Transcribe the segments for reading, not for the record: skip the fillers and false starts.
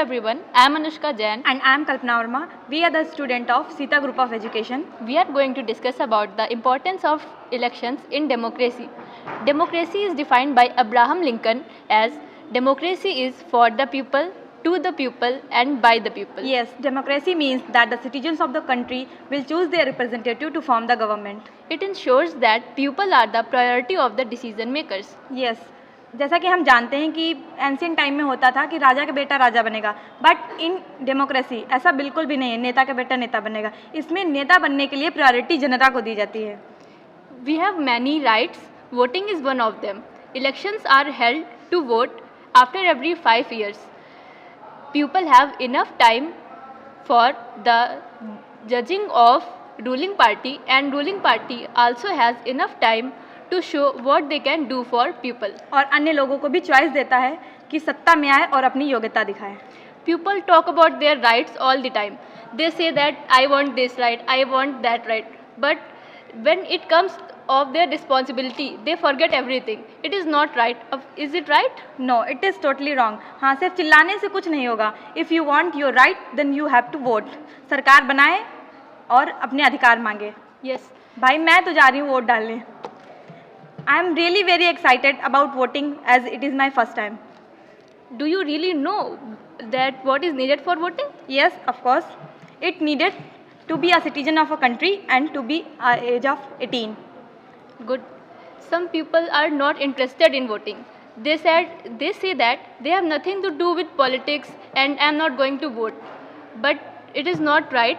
everyone, I am Anushka Jain. And I am Kalpana Verma. We are the student of Sita Group of Education. We are going to discuss about the importance of elections in democracy. Democracy is defined by Abraham Lincoln as democracy is for the people, to the people and by the people. Yes, democracy means that the citizens of the country will choose their representative to form the government. It ensures that people are the priority of the decision makers. Yes, जैसा कि हम जानते हैं कि ancient time में होता था कि राजा का बेटा राजा बनेगा, बट इन डेमोक्रेसी ऐसा बिल्कुल भी नहीं है, नेता का बेटा नेता बनेगा. इसमें नेता बनने के लिए प्रायोरिटी जनता को दी जाती है. We have many rights. Voting is one of them. Elections are held to vote after every 5 years. People have enough time for the judging of ruling party, and ruling party also has enough time to show what they can do for people. और अन्य लोगों को भी choice देता है कि सत्ता में आए और अपनी योग्यता दिखाए. People talk about their rights all the time. They say that I want this right, I want that right. But when it comes of their responsibility, they forget everything. It is not right. Is it right? No, it is totally wrong. हाँ, सिर्फ चिल्लाने से कुछ नहीं होगा. If you want your right, then you have to vote. सरकार बनाए और अपने अधिकार मांगे. Yes. भाई मैं तो जा रही हूँ वोट डालने. I am really very excited about voting as it is my first time. Do you really know that what is needed for voting? Yes, of course. It needed to be a citizen of a country and to be age of 18. Good. Some people are not interested in voting. They say that they have nothing to do with politics and I am not going to vote. But it is not right.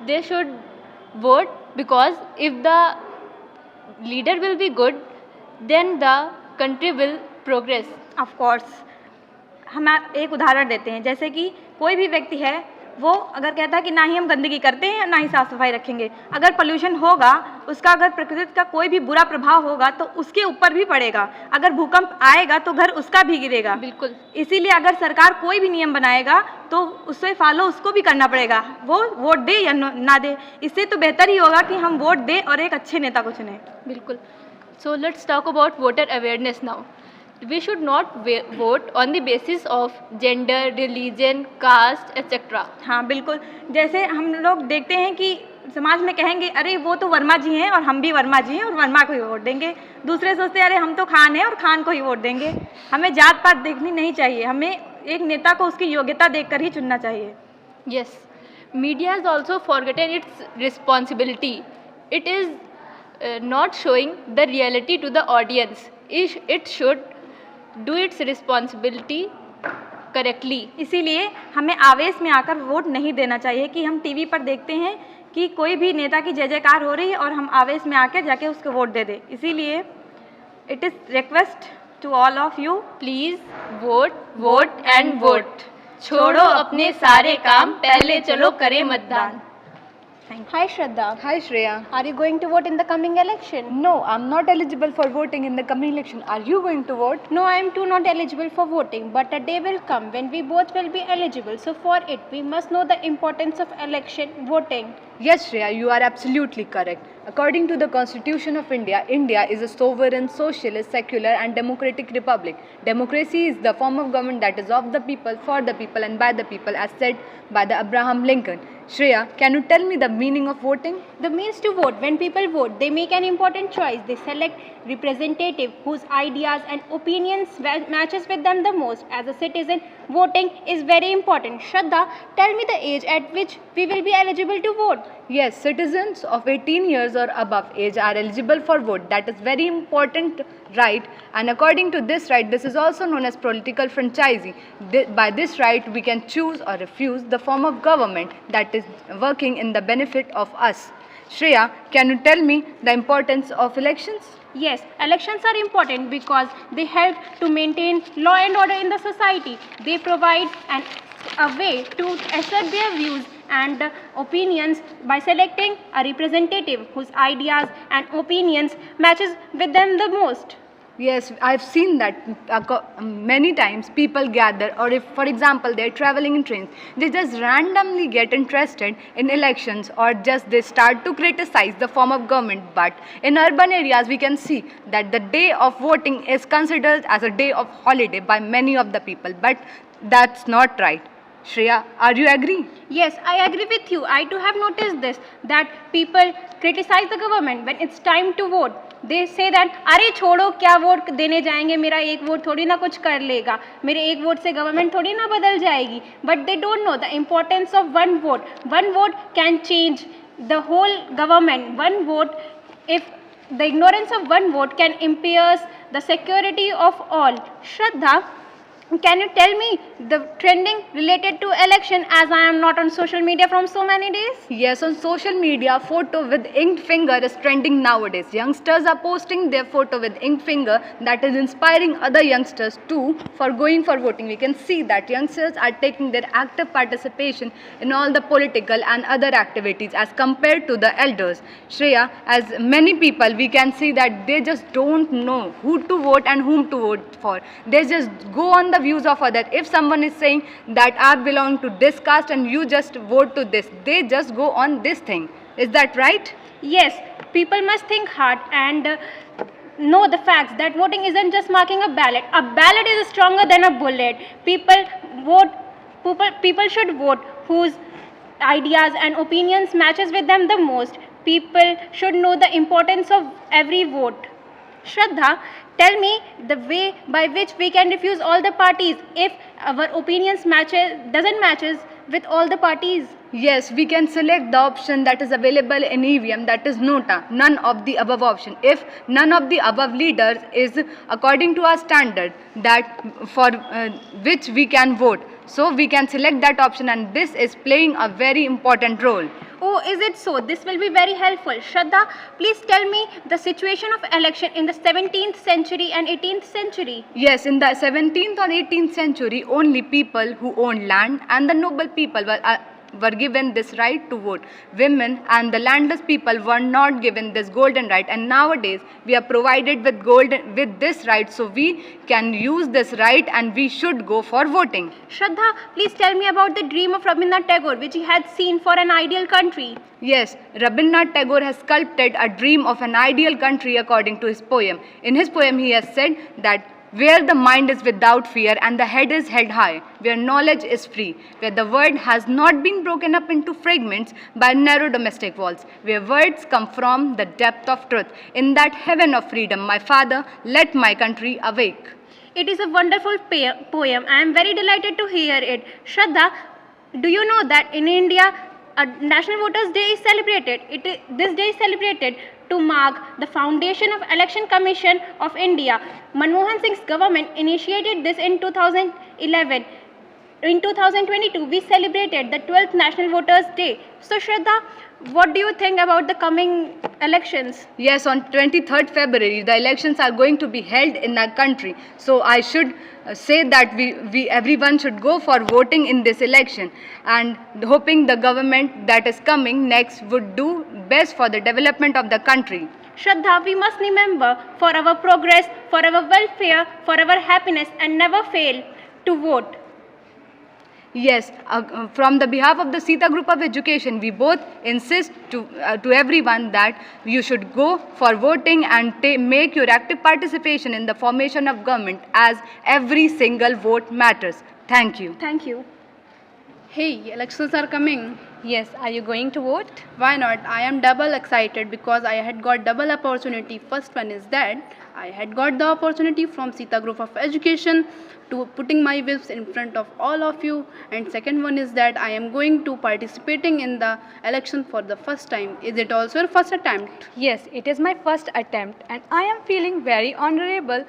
They should vote because if the leader will be good, then the country will progress. Of course. हम एक उदाहरण देते हैं, जैसे कि कोई भी व्यक्ति है, वो अगर कहता है कि ना ही हम गंदगी करते हैं ना ही साफ सफाई रखेंगे, अगर पोल्यूशन होगा, उसका अगर प्रकृति का कोई भी बुरा प्रभाव होगा तो उसके ऊपर भी पड़ेगा. अगर भूकंप आएगा तो घर उसका भी गिरेगा. बिल्कुल. इसीलिए अगर सरकार कोई भी नियम बनाएगा तो उससे फॉलो उसको भी करना पड़ेगा, वो वोट दे या ना दे. इससे तो बेहतर ही होगा कि हम वोट दें और एक अच्छे नेता को चुनें. बिल्कुल. So let's talk about voter awareness now. We should not vote on the basis of gender, religion, caste, etc. हाँ बिल्कुल. जैसे हम लोग देखते हैं कि समाज में कहेंगे अरे वो तो वर्मा जी हैं और हम भी वर्मा जी हैं और वर्मा को ही वोट देंगे. दूसरे सोचते हैं अरे हम तो खान हैं और खान को ही वोट देंगे. हमें जात पात देखनी नहीं चाहिए, हमें एक नेता को उसकी योग्यता देखकर ही चुनना चाहिए. Yes. Media has also forgotten its responsibility. It is not showing the reality to the audience. It should do its responsibility correctly. इसीलिए हमें आवेश में आकर वोट नहीं देना चाहिए कि हम टीवी पर देखते हैं कि कोई भी नेता की जय जयकार हो रही है और हम आवेश में आकर जाके उसको वोट दे दें. इसीलिए it is request to all of you, please vote and vote. छोड़ो अपने सारे काम, पहले चलो करें मतदान. Hi Shraddha. Hi Shreya. Are you going to vote in the coming election? No, I'm not eligible for voting in the coming election. Are you going to vote? No, I am too not eligible for voting, but a day will come when we both will be eligible. So for it, we must know the importance of election voting. Yes Shreya, you are absolutely correct. According to the Constitution of India, India is a sovereign, socialist, secular and democratic republic. Democracy is the form of government that is of the people, for the people and by the people, as said by the Abraham Lincoln. Shreya, can you tell me the meaning of voting? The means to vote. When people vote, they make an important choice. They select representative whose ideas and opinions matches with them the most. As a citizen, voting is very important. Shraddha, tell me the age at which we will be eligible to vote. Yes, citizens of 18 years or above age are eligible for vote. That is very important right, and according to this right, this is also known as political franchising. By this right, we can choose or refuse the form of government that is working in the benefit of us. Shreya, can you tell me the importance of elections? Yes, elections are important because they help to maintain law and order in the society. They provide a way to assert their views and opinions by selecting a representative whose ideas and opinions matches with them the most. Yes, I've seen that many times people gather, or if, for example, they're traveling in trains, they just randomly get interested in elections, or just they start to criticize the form of government. But in urban areas, we can see that the day of voting is considered as a day of holiday by many of the people. But That's not right. Shreya, are you agree? Yes, I agree with you. I too have noticed this, that people criticize the government when it's time to vote. They say that अरे छोड़ो क्या vote देने जाएंगे, मेरा एक vote थोड़ी ना कुछ कर लेगा, मेरे एक वोट से गवर्नमेंट थोड़ी ना बदल जाएगी. But they don't know the importance of one vote. One vote can change the whole government. One vote, if the ignorance of one vote can impair the security of all. Shraddha, can you tell me the trending related to election, as I am not on social media from so many days? Yes, on social media, photo with inked finger is trending nowadays. Youngsters are posting their photo with inked finger, that is inspiring other youngsters too for going for voting. We can see that youngsters are taking their active participation in all the political and other activities as compared to the elders. Shreya, as many people, we can see that they just don't know who to vote and whom to vote for. They just go on the views of others. If someone is saying that I belong to this caste and you just vote to this, they just go on this thing. Is that right? Yes, people must think hard and know the facts that voting isn't just marking a ballot. A ballot is stronger than a bullet. People should vote whose ideas and opinions matches with them the most. People should know the importance of every vote. Shraddha, tell me the way by which we can refuse all the parties if our opinions doesn't matches with all the parties. Yes, we can select the option that is available in EVM, that is nota, none of the above option. If none of the above leaders is according to our standard that for which we can vote, so we can select that option, and this is playing a very important role. Oh, is it so? This will be very helpful. Shraddha, please tell me the situation of election in the 17th century and 18th century. Yes, in the 17th or 18th century, only people who owned land and the noble people were given this right to vote. Women and the landless people were not given this golden right, and nowadays we are provided with this right, so we can use this right and we should go for voting. Shraddha, please tell me about the dream of Rabindranath Tagore which he had seen for an ideal country. Yes, Rabindranath Tagore has sculpted a dream of an ideal country according to his poem. In his poem, he has said that where the mind is without fear and the head is held high, where knowledge is free, where the word has not been broken up into fragments by narrow domestic walls, where words come from the depth of truth. In that heaven of freedom, my father, let my country awake. It is a wonderful poem. I am very delighted to hear it. Shraddha, do you know that in India, a National Voters' Day is celebrated? This day is celebrated to mark the foundation of Election Commission of India. Manmohan Singh's government initiated this in 2011. In 2022, we celebrated the 12th National Voters' Day. So, Shraddha, what do you think about the coming elections? Yes, on 23rd February, the elections are going to be held in our country. So I should say that everyone should go for voting in this election, and hoping the government that is coming next would do best for the development of the country. Shraddha, we must remember for our progress, for our welfare, for our happiness, and never fail to vote. Yes, from the behalf of the Sita Group of Education, we both insist to everyone that you should go for voting and make your active participation in the formation of government, as every single vote matters. Thank you. Thank you. Hey, elections are coming. Yes, are you going to vote? Why not? I am double excited because I had got double opportunity. First one is that I had got the opportunity from Sita Group of Education to putting my whips in front of all of you, and second one is that I am going to participating in the election for the first time. Is it also your first attempt? Yes, it is my first attempt, and I am feeling very honorable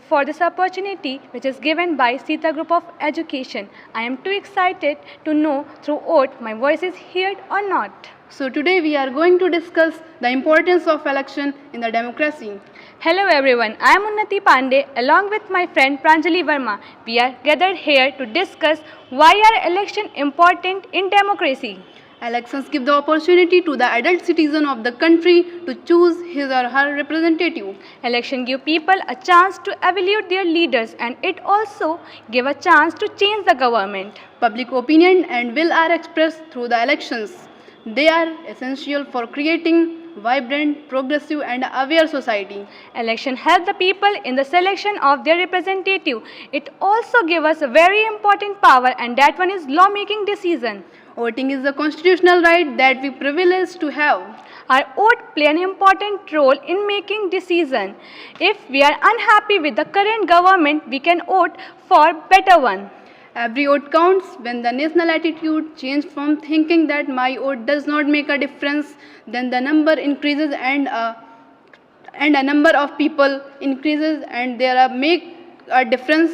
for this opportunity which is given by Sita Group of Education. I am too excited to know through oath my voice is heard or not. So today we are going to discuss the importance of election in the democracy. Hello everyone, I am Unnati Pandey along with my friend Pranjali Verma. We are gathered here to discuss why are elections important in democracy. Elections give the opportunity to the adult citizen of the country to choose his or her representative. Election give people a chance to evaluate their leaders, and it also give a chance to change the government. Public opinion and will are expressed through the elections. They are essential for creating vibrant, progressive, and aware society. Election help the people in the selection of their representative. It also gives us a very important power, and that one is law-making decision. Voting is a constitutional right that we privilege to have. Our vote play an important role in making decision. If we are unhappy with the current government, we can vote for better one. Every vote counts. When the national attitude changes from thinking that my vote does not make a difference, then the number increases and a number of people increases, and there are make a difference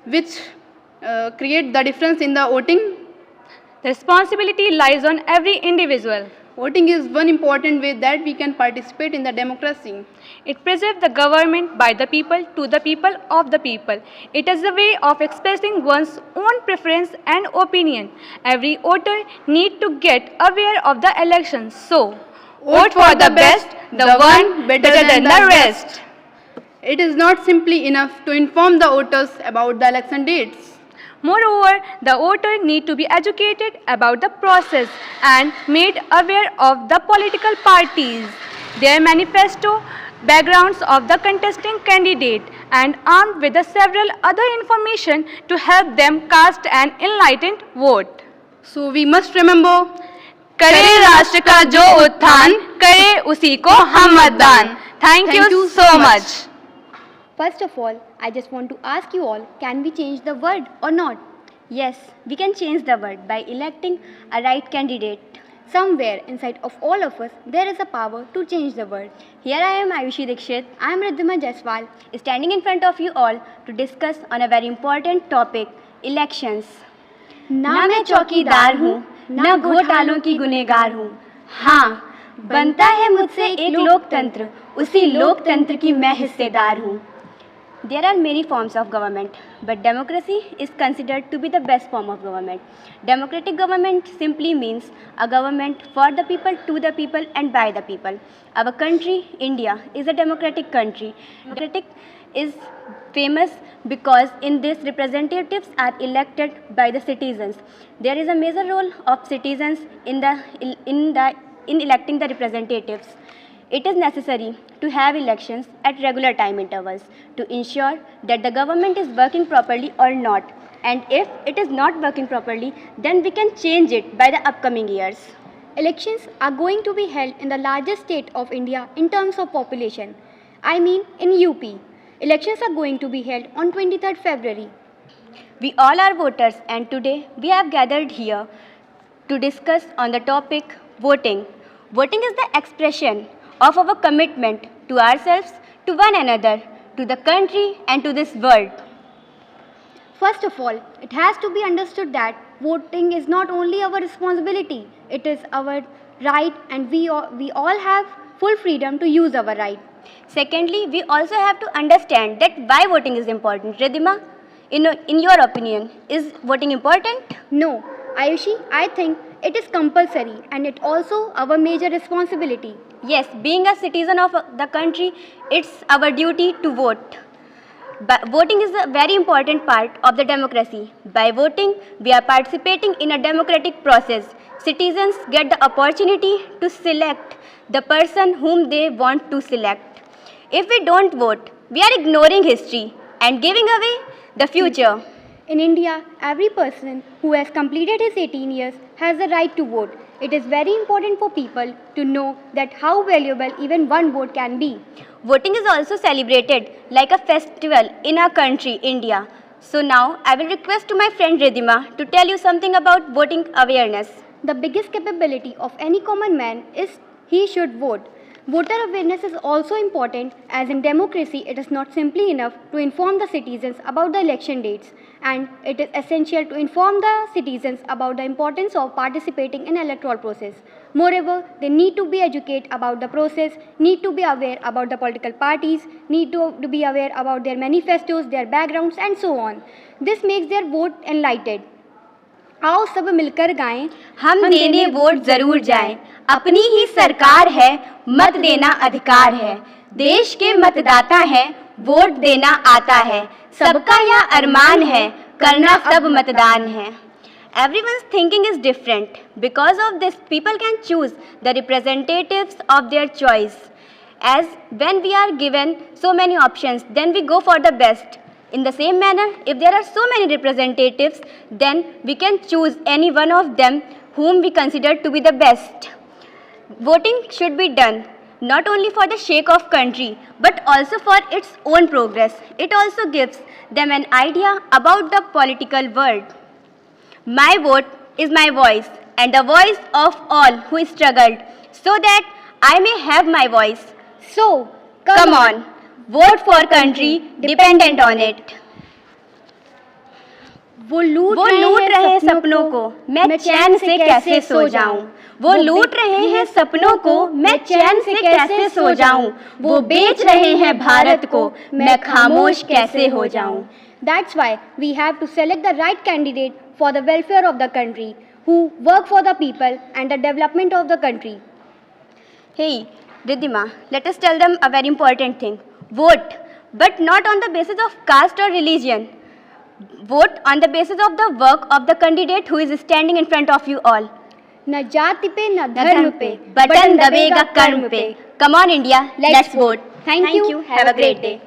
which create the difference in the voting. The responsibility lies on every individual. Voting is one important way that we can participate in the democracy. It preserves the government by the people, to the people, of the people. It is a way of expressing one's own preference and opinion. Every voter needs to get aware of the elections. So, vote for the best, the one better than the rest. It is not simply enough to inform the voters about the election dates. Moreover, the voter need to be educated about the process and made aware of the political parties, their manifesto, backgrounds of the contesting candidate, and armed with the several other information to help them cast an enlightened vote. So we must remember, करे राष्ट्र का जो उत्थान, करे उसी को हम मतदान. Thank you so much. First of all, I just want to ask you all, can we change the world or not? Yes, we can change the world by electing a right candidate. Somewhere inside of all of us, there is a power to change the world. Here I am, Ayushi Dikshit, I am Riddhima Jaiswal. standing in front of you all to discuss on a very important topic, elections. ना मैं चौकीदार हूँ, न घोटालों की गुनहगार हूँ. हाँ, बनता है मुझसे एक लोकतंत्र, उसी लोकतंत्र की मैं हिस्सेदार हूँ. There are many forms of government, but democracy is considered to be the best form of government. Democratic government simply means a government for the people, to the people, and by the people. Our country, India, is a democratic country. Democratic is famous because in this representatives are elected by the citizens. There is a major role of citizens in electing the representatives. It is necessary to have elections at regular time intervals to ensure that the government is working properly or not. And if it is not working properly, then we can change it by the upcoming years. Elections are going to be held in the largest state of India in terms of population. I mean in UP. Elections are going to be held on 23rd February. We all are voters, and today we have gathered here to discuss on the topic voting. Voting is the expression of our commitment to ourselves, to one another, to the country, and to this world. First of all, it has to be understood that voting is not only our responsibility, it is our right, and we all have full freedom to use our right. Secondly, we also have to understand that why voting is important. Riddhima, in your opinion, is voting important? No, Ayushi, I think it is compulsory and it also our major responsibility. Yes, being a citizen of the country, it's our duty to vote. But voting is a very important part of the democracy. By voting, we are participating in a democratic process. Citizens get the opportunity to select the person whom they want to select. If we don't vote, we are ignoring history and giving away the future. In India, every person who has completed his 18 years has the right to vote. It is very important for people to know that how valuable even one vote can be. Voting is also celebrated like a festival in our country, India. So now I will request to my friend Riddhima to tell you something about voting awareness. The biggest capability of any common man is he should vote. Voter awareness is also important, as in democracy it is not simply enough to inform the citizens about the election dates, and it is essential to inform the citizens about the importance of participating in electoral process. Moreover, they need to be educated about the process, need to be aware about the political parties, need to be aware about their manifestos, their backgrounds, and so on. This makes their vote enlightened. आओ सब मिलकर गाएं, हम देने vote जरूर जाएं, अपनी ही सरकार है, मत देना अधिकार है, देश के मतदाता है, वोट देना आता है, सबका यह अरमान है, करना सब मतदान है. Everyone's thinking is different. Because of this, people can choose the representatives of their choice. As when we are given so many options, then we go for the best. In the same manner, if there are so many representatives, then we can choose any one of them whom we consider to be the best. Voting should be done not only for the sake of country, but also for its own progress. It also gives them an idea about the political world. My vote is my voice and the voice of all who struggled so that I may have my voice. So, Come on, vote for country dependent on it. वो लूट रहे हैं सपनों को, मैं चैन से कैसे सो जाऊं। वो लूट रहे हैं सपनों को, मैं चैन से कैसे सो जाऊं। वो बेच रहे हैं भारत को, मैं खामोश कैसे हो जाऊं। That's why we have to select the right candidate for the welfare of the country, who work for the people and the development of the country. Hey, Riddhima, let us tell them a very important thing. Vote, but not on the basis of caste or religion. Vote on the basis of the work of the candidate who is standing in front of you all. न जाति पे न धर्म पे button दबेगा कर्म पे. Come on India, let's vote. Thank you. Have a great day.